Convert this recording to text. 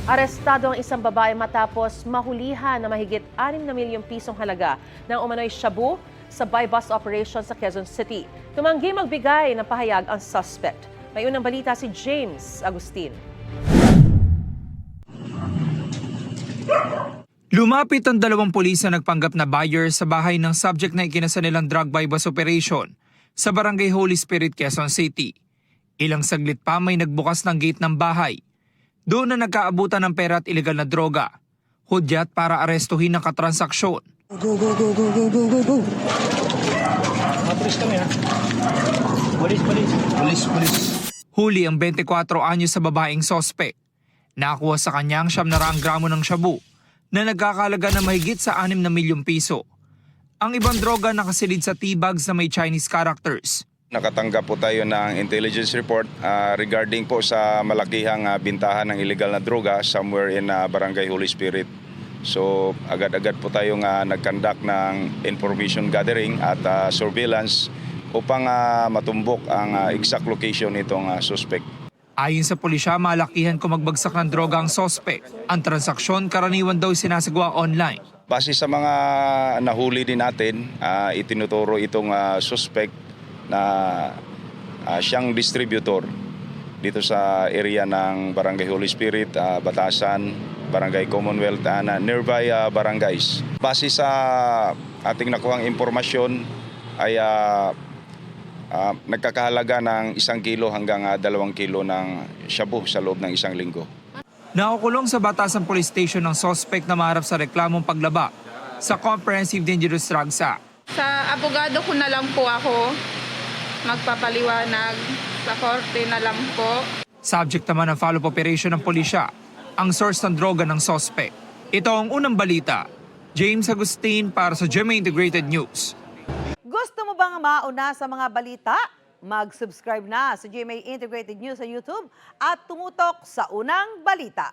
Arestado ang isang babae matapos mahulihan na mahigit 6 na milyong pisong halaga ng umano'y shabu sa buy-bust operation sa Quezon City. Tumanggi magbigay ng pahayag ang suspect. May unang balita si James Agustin. Lumapit ang 2 pulis na nagpanggap na buyer sa bahay ng subject na ikinasa nilang drug buy-bust operation sa Barangay Holy Spirit, Quezon City. Ilang saglit pa may nagbukas ng gate ng bahay. Doon na nagkaabutan ng pera at ilegal na droga. Hudyat para arestuhin ang katransaksyon. Go. Police kami ha. Police. Huli ang 24 anyos sa babaeng sospek. Nakuha sa kanya ang 700 gramo ng shabu na nagkakalaga na mahigit sa 6 na milyong piso. Ang ibang droga nakasilid sa tea bags na may Chinese characters. Nakatanggap po tayo ng intelligence report regarding po sa malakihang bintahan ng illegal na droga somewhere in Barangay Holy Spirit. So agad-agad po tayong nag-conduct ng information gathering at surveillance upang matumbok ang exact location nitong suspect. Ayon sa pulisya, malakihan kung magbagsak ng droga ang sospek. Ang transaksyon karaniwan daw sinasagawa online. Base sa mga nahuli din natin, itinuturo itong suspect na siyang distributor dito sa area ng Barangay Holy Spirit, Batasan, Barangay Commonwealth, nearby barangays. Base sa ating nakuhang impormasyon ay nagkakahalaga ng 1 kilo hanggang 2 kilo ng shabu sa loob ng 1 linggo. Nakukulong sa Batasan Police Station ng sospek na maharap sa reklamong paglaba sa Comprehensive Dangerous Drugs Act. Sa abogado ko na lang po ako magpapaliwanag, sa korte na lang po. Subject naman ng follow-up operation ng pulisya, ang source ng droga ng sospek. Ito ang unang balita. James Agustin para sa GMA Integrated News. Gusto mo bang mauna sa mga balita? Mag-subscribe na sa GMA Integrated News sa YouTube at tumutok sa unang balita.